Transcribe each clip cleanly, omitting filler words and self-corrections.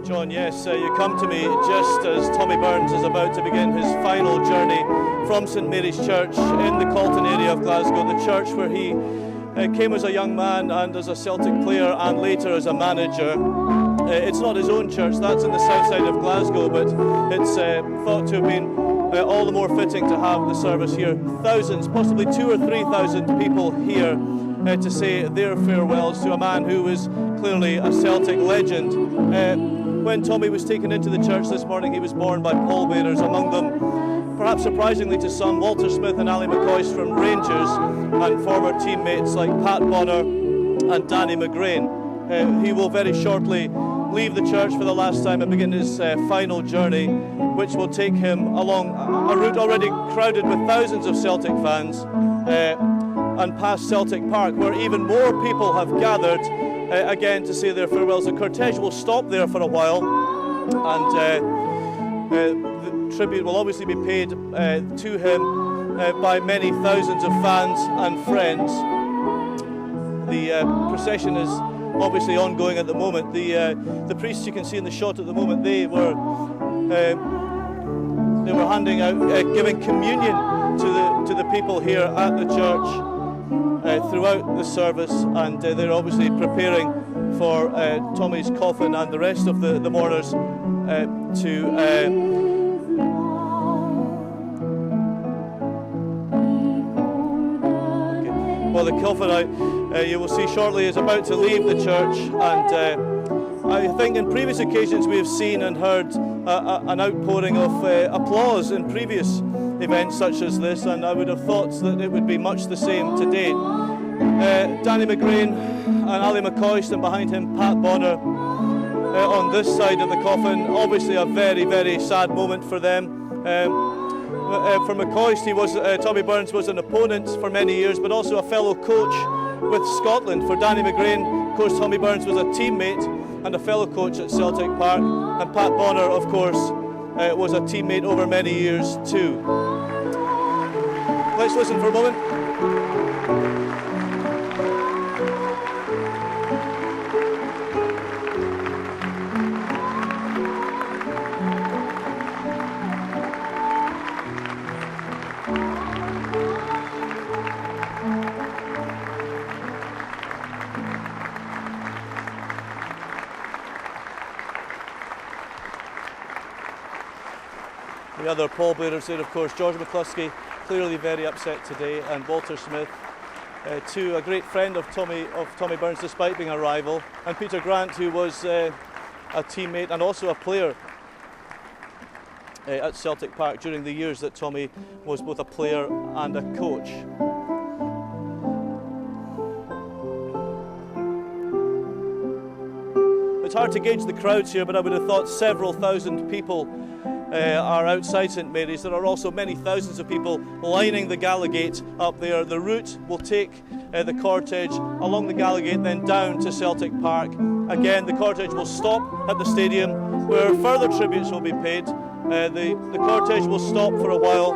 John, yes, you come to me just as Tommy Burns is about to begin his final journey from St Mary's Church in the Calton area of Glasgow, the church where he came as a young man and as a Celtic player and later as a manager. It's not his own church, that's in the south side of Glasgow, but it's thought to have been all the more fitting to have the service here. Thousands, possibly 2,000 or 3,000 people here to say their farewells to a man who was clearly a Celtic legend. When Tommy was taken into the church this morning, he was borne by pallbearers, among them, perhaps surprisingly to some, Walter Smith and Ali McCoist from Rangers, and former teammates like Pat Bonner and Danny McGrain. He will very shortly leave the church for the last time and begin his final journey, which will take him along a route already crowded with thousands of Celtic fans, and past Celtic Park, where even more people have gathered again to say their farewells. The cortege will stop there for a while, and the tribute will obviously be paid to him by many thousands of fans and friends. The procession is obviously ongoing at the moment. The priests you can see in the shot at the moment, they were handing out, giving communion to the people here at the church throughout the service, and they're obviously preparing for Tommy's coffin and the rest of the mourners Well, the coffin, you will see shortly, is about to leave the church, and I think in previous occasions we have seen and heard an outpouring of applause in previous events such as this, and I would have thought that it would be much the same today. Danny McGrain and Ali McCoist, and behind him Pat Bonner on this side of the coffin. Obviously a very, very sad moment for them. For McCoist, Tommy Burns was an opponent for many years, but also a fellow coach with Scotland. For Danny McGrain, of course, Tommy Burns was a teammate and a fellow coach at Celtic Park, and Pat Bonner, of course, was a teammate over many years too. Let's listen for a moment. The other pallbearers there, of course, George McCluskey, clearly very upset today, and Walter Smith, too, a great friend of Tommy Burns despite being a rival, and Peter Grant, who was a teammate and also a player at Celtic Park during the years that Tommy was both a player and a coach. It's hard to gauge the crowds here, but I would have thought several thousand people are outside St Mary's. There are also many thousands of people lining the Gallowgate up there. The route will take the cortege along the Gallowgate, then down to Celtic Park. Again, the cortege will stop at the stadium where further tributes will be paid. The cortege will stop for a while,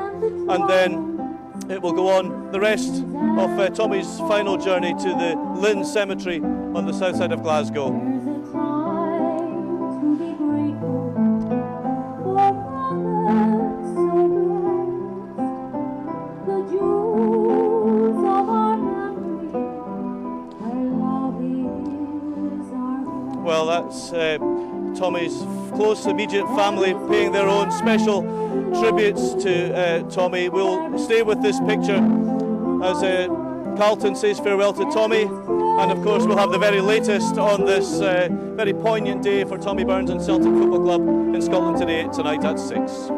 and then it will go on the rest of Tommy's final journey to the Lynn Cemetery on the south side of Glasgow. Well, that's Tommy's close immediate family paying their own special tributes to Tommy. We'll stay with this picture as Carlton says farewell to Tommy, and of course we'll have the very latest on this very poignant day for Tommy Burns and Celtic Football Club in Scotland tonight at 6.